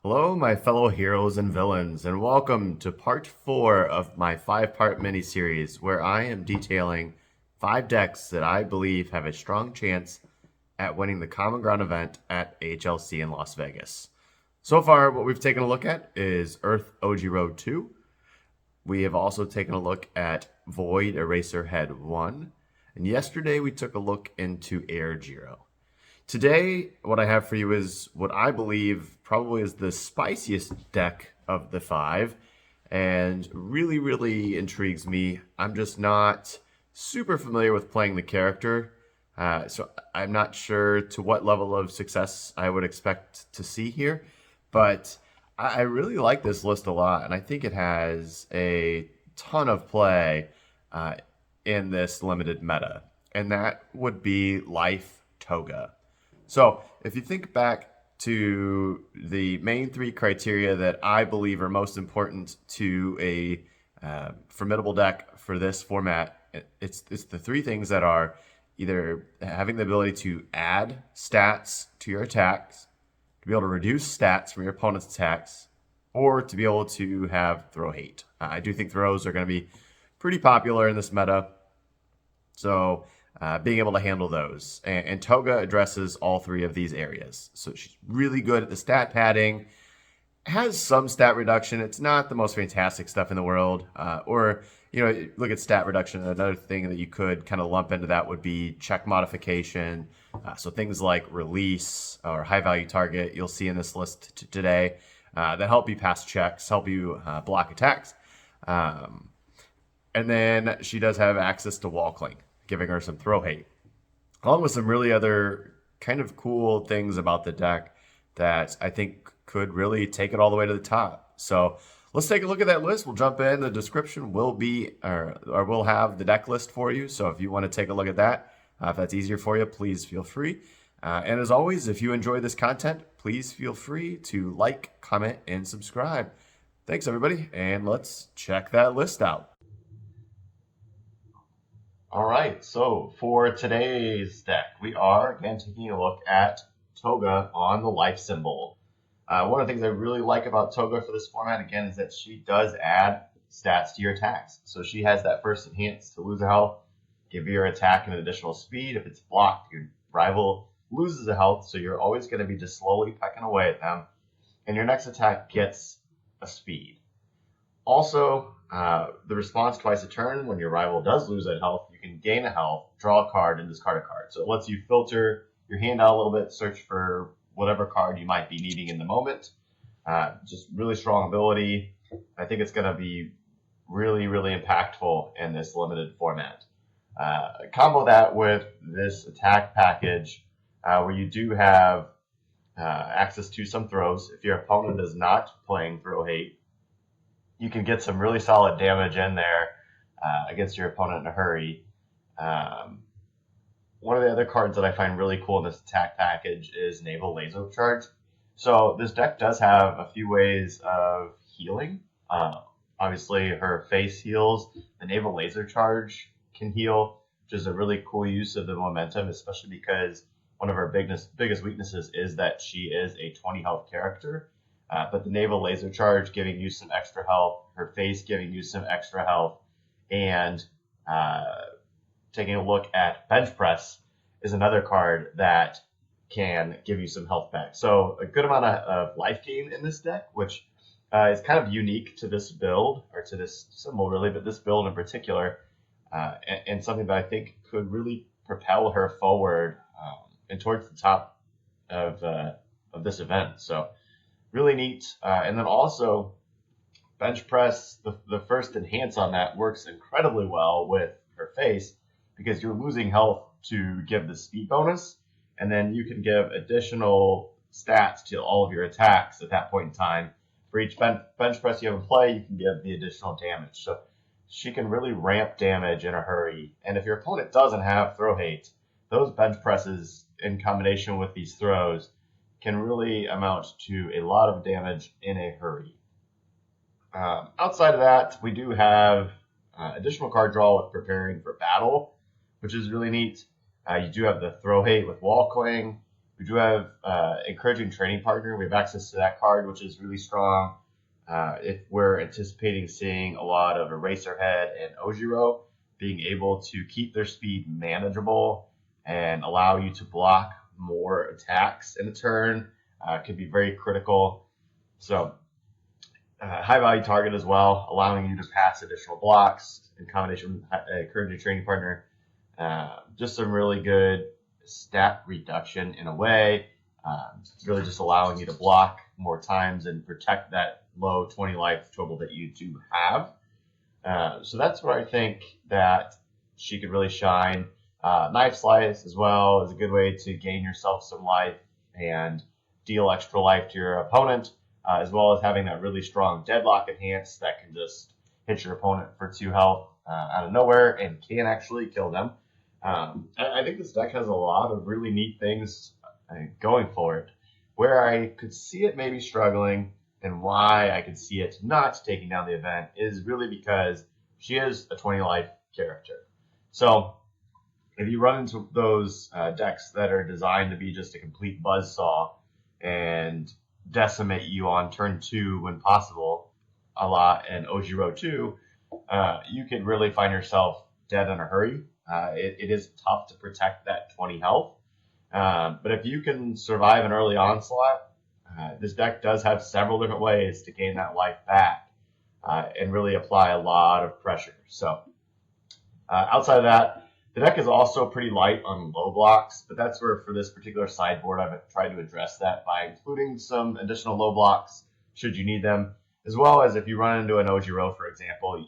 Hello, my fellow heroes and villains, and welcome to part 4 of my 5-part mini-series where I am detailing 5 decks that I believe have a strong chance at winning the Common Ground event at HLC in Las Vegas. So far, what we've taken a look at is Earth OG Road 2. We have also taken a look at Void Eraser Head 1. And yesterday we took a look into Air Giro. Today, what I have for you is what I believe probably is the spiciest deck of the 5 and really intrigues me. I'm just not super familiar with playing the character, so I'm not sure to what level of success I would expect to see here, but I really like this list a lot, and I think it has a ton of play uh, in this limited meta, and that would be Life Toga. So if you think back to the main 3 criteria that I believe are most important to a formidable deck for this format, it's the 3 things that are either having the ability to add stats to your attacks, to be able to reduce stats from your opponent's attacks, or to be able to have throw hate. I do think throws are going to be pretty popular in this meta. So being able to handle those. And Toga addresses all 3 of these areas. So she's really good at the stat padding, has some stat reduction. It's not the most fantastic stuff in the world. Look at stat reduction. Another thing that you could kind of lump into that would be check modification. So things like release or high value target you'll see in this list today that help you pass checks, help you block attacks. And then she does have access to wall cling, giving her some throw hate, along with some really other kind of cool things about the deck that I think could really take it all the way to the top. So let's take a look at that list. We'll jump in. The description will be, or we'll have the deck list for you. So if you want to take a look at that, if that's easier for you, please feel free. And as always, if you enjoy this content, please feel free to like, comment, and subscribe. Thanks, everybody, and let's check that list out. All right, so for today's deck, we are again taking a look at Toga on the life symbol. One of the things I really like about Toga for this format, again, is that she does add stats to your attacks. So she has that first enhance to lose a health, give your attack an additional speed. If it's blocked, your rival loses a health, so you're always going to be just slowly pecking away at them. And your next attack gets a speed. Also, the response twice a turn, when your rival does lose that health, you can gain a health, draw a card, and discard a card. So it lets you filter your hand out a little bit, search for whatever card you might be needing in the moment. Just really strong ability. I think it's going to be really impactful in this limited format. Combo that with this attack package where you do have access to some throws. If your opponent is not playing throw hate, you can get some really solid damage in there against your opponent in a hurry. One of the other cards that I find really cool in this attack package is Naval Laser Charge. So this deck does have a few ways of healing. Obviously, her face heals. The Naval Laser Charge can heal, which is a really cool use of the momentum, especially because one of her biggest weaknesses is that she is a 20 health character. But the Naval Laser Charge giving you some extra health, her face giving you some extra health, and taking a look at Bench Press is another card that can give you some health back. So a good amount of life gain in this deck, which is kind of unique to this build, or to this symbol really, but this build in particular, and something that I think could really propel her forward and towards the top of this event. So really neat. And then also, bench press, the first enhance on that works incredibly well with her face because you're losing health to give the speed bonus, and then you can give additional stats to all of your attacks at that point in time. For each bench press you have in play, you can give the additional damage. So she can really ramp damage in a hurry. And if your opponent doesn't have throw hate, those bench presses in combination with these throws can really amount to a lot of damage in a hurry. Outside of that, we do have additional card draw with preparing for battle, which is really neat. You do have the throw hate with wall cling. We do have Encouraging Training Partner. We have access to that card, which is really strong. If we're anticipating seeing a lot of Eraserhead and Ojiro being able to keep their speed manageable and allow you to block more attacks in a turn, could be very critical. So high value target as well, allowing you to pass additional blocks in combination with Encouraging Training Partner. Just some really good stat reduction in a way. Really just allowing you to block more times and protect that low 20 life total that you do have. So that's where I think that she could really shine. Knife Slice as well is a good way to gain yourself some life and deal extra life to your opponent, as well as having that really strong Deadlock Enhance that can just hit your opponent for 2 health out of nowhere and can actually kill them. I think this deck has a lot of really neat things going for it. Where I could see it maybe struggling and why I could see it not taking down the event is really because she is a 20 life character. So if you run into those decks that are designed to be just a complete buzzsaw and decimate you on turn 2 when possible, a la an Ojiro 2, you could really find yourself dead in a hurry. It is tough to protect that 20 health. But if you can survive an early onslaught, this deck does have several different ways to gain that life back and really apply a lot of pressure. So outside of that, the deck is also pretty light on low blocks, but that's where for this particular sideboard I've tried to address that by including some additional low blocks should you need them, as well as if you run into an Ojiro, for example,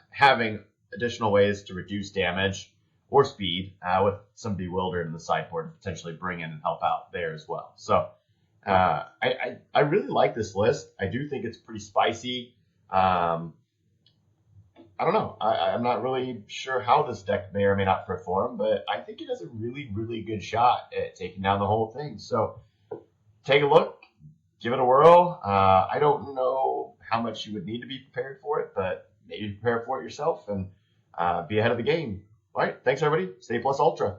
having additional ways to reduce damage or speed with some Bewilder in the sideboard to potentially bring in and help out there as well. So I really like this list. I do think it's pretty spicy. I don't know. I'm not really sure how this deck may or may not perform, but I think it has a really, really good shot at taking down the whole thing. So take a look, give it a whirl. I don't know how much you would need to be prepared for it, but maybe prepare for it yourself and be ahead of the game. All right. Thanks, everybody. Stay plus ultra.